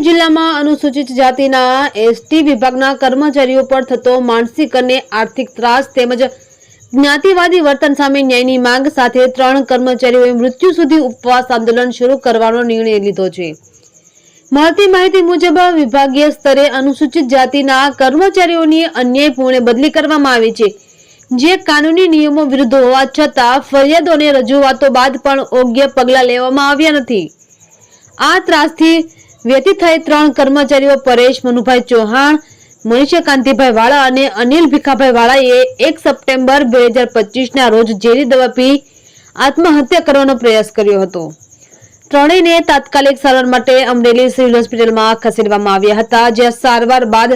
જિલ્લામાં અનુસૂચિત જાતિના એસટી વિભાગના કર્મચારીઓ પર થતો માનસિક અને આર્થિક ત્રાસ તેમજ જ્ઞાતિવાદી વર્તન સામે ન્યાયની માંગ સાથે 3 કર્મચારીઓએ મૃત્યુ સુધી ઉપવાસ આંદોલન શરૂ કરવાનો નિર્ણય લીધો છે। મળતી માહિતી મુજબ વિભાગીય સ્તરે અનુસૂચિત જાતિના કર્મચારીઓની અન્યાયપૂર્ણ બદલી કરવામાં આવી છે, જે કાનૂની નિયમો વિરુદ્ધ હોવા છતાં ફરિયાદો અને રજૂઆતો બાદ પણ યોગ્ય પગલાં લેવામાં આવ્યા નથી। આ ત્રાસથી વ્યતીત થઈ 3 કર્મચારીઓ પરેશ મનુભાઈ ચૌહાણ, મનીષા કાંતિભાઈ વાળા અને અનિલ ભીખાભાઈ વાળાએ 1 સપ્ટેમ્બર 2025ના રોજ ઝેરી દવા પી આત્મહત્યા કરવાનો પ્રયાસ કર્યો હતો। ત્રણેયને તાત્કાલિક સારવાર માટે અમરેલી સિવિલ હોસ્પિટલમાં ખસેડવામાં આવ્યા હતા, જ્યાં સારવાર બાદ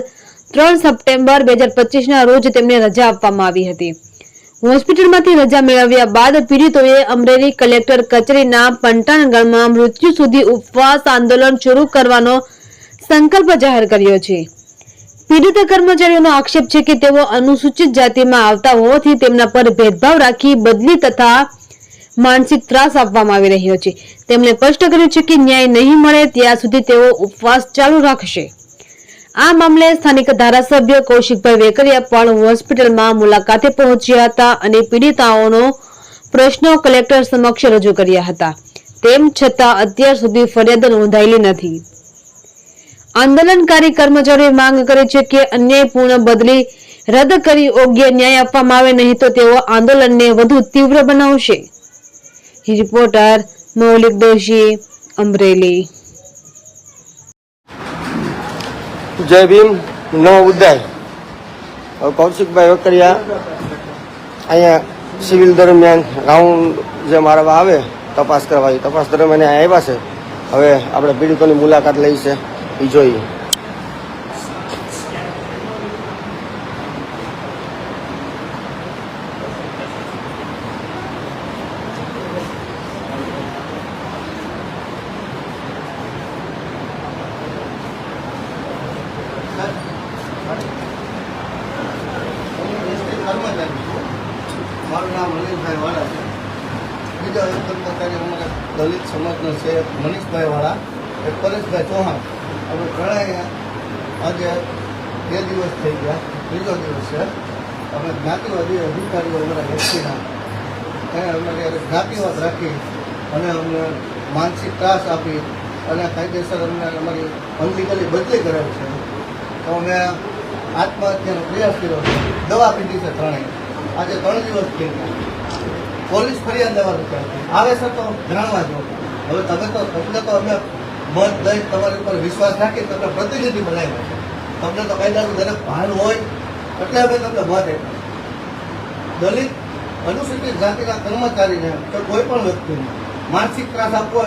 3 સપ્ટેમ્બર 2025ના રોજ તેમને રજા આપવામાં આવી હતી। હોસ્પિટલમાંથી રજા મેળવ્યા બાદ પીડિતોએ અમરેલી કલેક્ટર કચેરીના પંટાનગરમાં મૃત્યુ સુધી ઉપવાસ આંદોલન શરૂ કરવાનો સંકલ્પ જાહેર કર્યો છે। પીડિત કર્મચારીઓનો આક્ષેપ છે કે તેઓ અનુસૂચિત જાતિમાં આવતા હોવાથી તેમના પર ભેદભાવ રાખી બદલી તથા માનસિક ત્રાસ આપવામાં આવી રહ્યો છે। તેમણે સ્પષ્ટ કર્યું છે કે ન્યાય નહીં મળે ત્યાં સુધી તેઓ ઉપવાસ ચાલુ રાખશે। આ મામલે સ્થાનિક ધારાસભ્ય કૌશિકભાઈ વેકરિયા પણ હોસ્પિટલમાં મુલાકાતે પહોંચ્યા હતા અને પીડિતાઓનો પ્રશ્નો કલેક્ટર સમક્ષ રજૂ કર્યા હતા। તેમ છતાં અત્યાર સુધી ફરિયાદ નોંધાયેલી નથી। આંદોલનકારી કર્મચારીઓએ માંગ કરી છે કે અન્યાયપૂર્ણ બદલી રદ કરી યોગ્ય ન્યાય આપવામાં આવે, નહીં તો તેઓ આંદોલનને વધુ તીવ્ર બનાવશે। રિપોર્ટર મૌલિક દોશી, અમરેલી। जय भीम नव उदय कौशिकभाई वेकरिया अँ सिविल दरमियान राउंड जे मारवा आवे तपास करवा तपास दरमियान આવ્યા છે। હવે આપણે પીડિતોની મુલાકાત લઈ છે એ જોઈએ। મારું નામ અનિલભાઈ વાળા છે। બીજો એક કર્મચારી અમારા દલિત સમાજનો છે મનીષભાઈ વાળા, એક પરેશભાઈ ચૌહાણ। અમે ત્રણેય આજે 2 દિવસ થઈ ગયા, ત્રીજો દિવસ છે। અમે જ્ઞાતિવાદી અધિકારીઓ અમારા વ્યક્તિના અમારી જ્ઞાતિવાદ રાખી અને અમને માનસિક ત્રાસ આપી અને કાયદેસર અમને અમારી અનલીગલી બદલી કરેલ છે। તો અમે આત્મહત્યાનો પ્રયાસ કર્યો છે, દવા પીધી છે ત્રણેય। આજે 3 દિવસ થઈ ગયા, પોલીસ ફરિયાદ લેવાનું છે। આવે છે તો જાણવા જો। હવે તમને તો અમે મત દઈ તમારી ઉપર વિશ્વાસ રાખી તમને પ્રતિનિધિ બનાવ્યા છે। તમને તો કાયદાનું દરેક ભાન હોય એટલે અમે તમને મત આપ્યા। દલિત અનુસૂચિત જાતિના કર્મચારીને તો કોઈ પણ વ્યક્તિને માનસિક ત્રાસ આપવો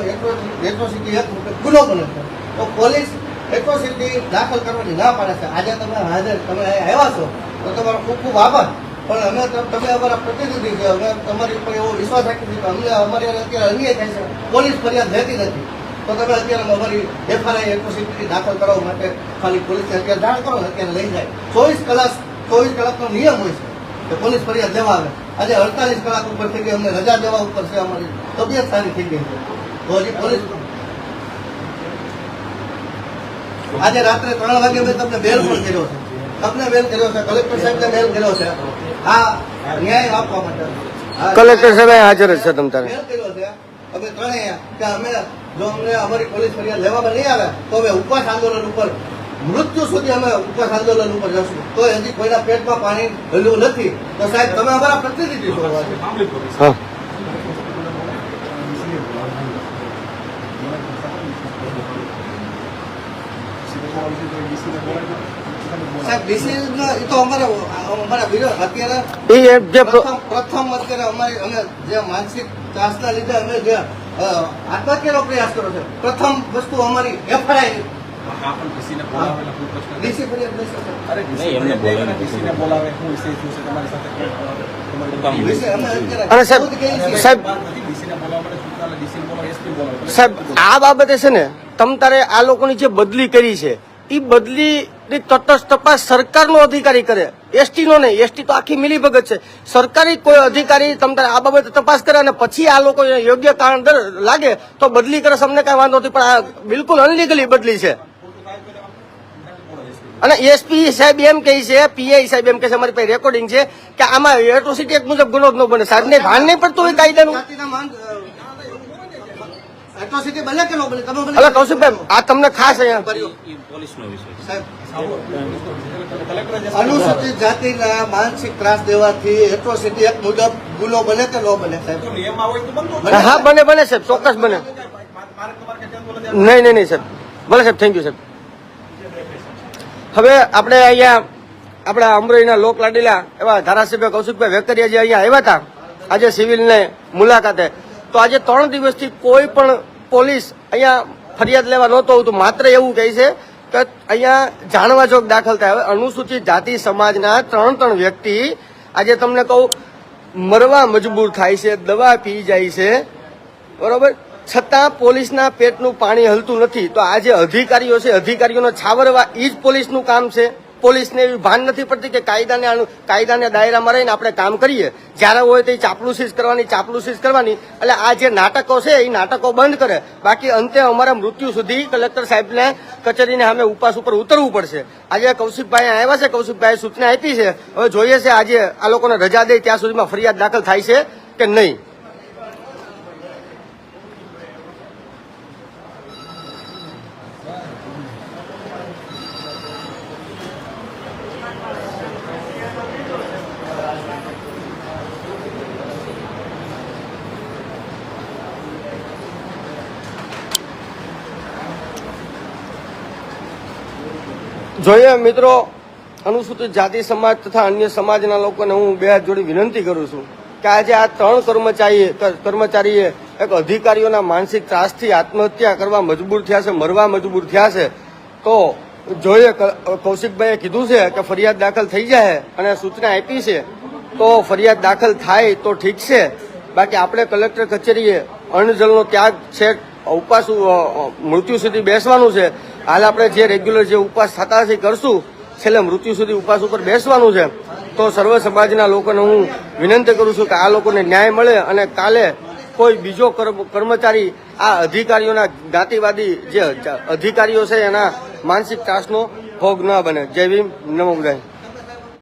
એટ્રોસિટી એક ગુનો બને છે, તો પોલીસ એટ્રોસિટી દાખલ કરવાની ના પાડે છે। આજે તમે હાજર તમે આવ્યા છો તો તમારો ખૂબ ખૂબ આભાર। પણ અમે તમે અમારા પ્રતિનિધિ છે, અમે તમારી ઉપર એવો વિશ્વાસ રાખી દીધો। અમને અમારી અત્યારે અન્યાય થાય છે, પોલીસ ફરિયાદ લેતી નથી, તો તમે અત્યારે અમારી એફઆઈઆર એટ્રોસિટી દાખલ કરવા માટે ખાલી પોલીસને અત્યારે જાણ કરો ને અત્યારે લઈ જાય। 24 કલાકનો નિયમ હોય છે કે પોલીસ ફરિયાદ લેવા આવે। આજે 48 કલાક ઉપર થઈ ગઈ, અમને રજા દેવા ઉપર છે, અમારી તબિયત સારી થઈ ગઈ છે, તો હજી પોલીસ આજે રાત્રે 3 વાગે મેં તમને બેલ પણ કર્યો છે, તમને બેલ કર્યો છે, કલેક્ટર સાહેબને બેલ કર્યો છે આ ન્યાય આપવા માટે। કલેક્ટર સાહેબ હાજર છે તમ તારે બેલ કર્યો છે અમે ત્રણેય કે અમે જો અમને અમારી પોલીસ ફરિયાદ લેવામાં નહીં આવે તો અમે ઉપવાસ આંદોલન ઉપર મૃત્યુ સુધી અમે ઉપવાસ આંદોલન ઉપર જશું। તો હજી કોઈના પેટમાં પાણી હલ્યું નથી, તો સાહેબ તમે અમારા પ્રતિનિધિ છો। હા સાહેબ ડીસી તો અમારા વિરોધ અત્યારે પ્રથમ અત્યારે અમારી અમે જે માનસિક ત્રાસના લીધે અમે જે આત્મહત્યાનો પ્રયાસ કર્યો છે, પ્રથમ વસ્તુ અમારી એફઆઈઆર ડીસી ફરિયાદ સાહેબ આ બાબતે છે ને તમ તારે આ લોકોની જે બદલી કરી છે એ બદલી તટસ્થ તપાસ સરકારનો અધિકારી કરે, એસટી નો નહીં। એસટી તો આખી મિલીભગત છે। સરકારી કોઈ અધિકારી તમારે આ બાબતે તપાસ કરે અને પછી આ લોકો યોગ્ય કારણ લાગે તો બદલી કરે, અમને કઈ વાંધો નથી, પણ આ બિલકુલ અનલીગલી બદલી છે। અને એસપી સાહેબ એમ કહે છે, પીઆઈ સાહેબ એમ કહે છે, અમારી પાસે રેકોર્ડિંગ છે કે આમાં એટ્રોસિટી એક મુજબ ગુનો જ ન બને. સાહેબને ભાન નહીં પડતું હોય કાયદાનું. જાતિના માન એટ્રોસિટી બને કે ન બને? તમે મને હવે કૌશિકભાઈ, આ તમને ખાસ અહીંયા સાહેબ, અનુસૂચિત જાતિના માનસિક ત્રાસ દેવાથી એટ્રોસિટી એક મુજબ ગુનો બને કે ન બને સાહેબ? હા બને સાહેબ, ચોક્કસ બને. નહીં સાહેબ, ભલે સાહેબ, થેન્ક યુ સાહેબ. હવે આપણે અહીંયા આપણા અમરેલીના લોક લાડીલા એવા ધારાસભ્ય કૌશિકભાઈ વેકરિયા જે અહીંયા આવ્યા હતા આજે સિવિલને મુલાકાતે, તો આજે 3 દિવસથી કોઈ પણ પોલીસ અહીંયા ફરિયાદ લેવા નહોતો આવતું. માત્ર એવું કહે છે કે અહીંયા જાણવા જોગ દાખલ થાય. હવે અનુસૂચિત જાતિ સમાજના 3 વ્યક્તિ આજે તમને કહું મરવા મજબૂર થાય છે, દવા પી જાય છે, બરોબર, છતાં પોલીસના પેટનું પાણી હલતું નથી. તો આ જે અધિકારીઓ છે, અધિકારીઓને છાવરવા એ જ પોલીસનું કામ છે. પોલીસને એવી ભાન નથી પડતી કે કાયદાને દાયરામાં રહીને આપણે કામ કરીએ. જ્યારે હોય તે ચાપલુસી કરવાની. એટલે આ જે નાટકો છે એ નાટકો બંધ કરે. બાકી અંતે અમારા મૃત્યુ સુધી કલેક્ટર સાહેબને કચેરીને સામે ઉપવાસ ઉપર ઉતરવું પડશે. આજે કૌશિકભાઈ આવ્યા છે, કૌશિકભાઈ સૂચના આપી છે. હવે જોઈએ છે આજે આ લોકોને રજા દે ત્યાં સુધીમાં ફરિયાદ દાખલ થાય છે કે નહીં. જોઈએ મિત્રો, અનુસૂચિત જાતિ સમાજ તથા અન્ય સમાજના લોકોને હું 2 હાથ જોડી વિનંતી કરું છું કે આજે આ 3 કર્મચારીએ એક અધિકારીઓના માનસિક ત્રાસથી આત્મહત્યા કરવા મજબૂર થયા છે, મરવા મજબૂર થયા છે. તો જોઈએ, કૌશિકભાઈએ કીધું છે કે ફરિયાદ દાખલ થઈ જાય અને સૂચના આપી છે, તો ફરિયાદ દાખલ થાય તો ઠીક છે. બાકી આપણે કલેક્ટર કચેરીએ અણજલનો ત્યાગ છે, ઉપવાસ મૃત્યુ સુધી બેસવાનું છે. હાલ આપણે જે રેગ્યુલર જે ઉપવાસ થતા છે કરશું, છેલ્લે મૃત્યુ સુધી ઉપવાસ ઉપર બેસવાનું છે. તો સર્વ સમાજના લોકોને હું વિનંતી કરું છું કે આ લોકોને ન્યાય મળે અને કાલે કોઈ બીજો કર્મચારી આ અધિકારીઓના જ્ઞાતિવાદી જે અધિકારીઓ છે એના માનસિક ત્રાસનો ભોગ ન બને. જય ભીમ, નમો બુદ્ધાય.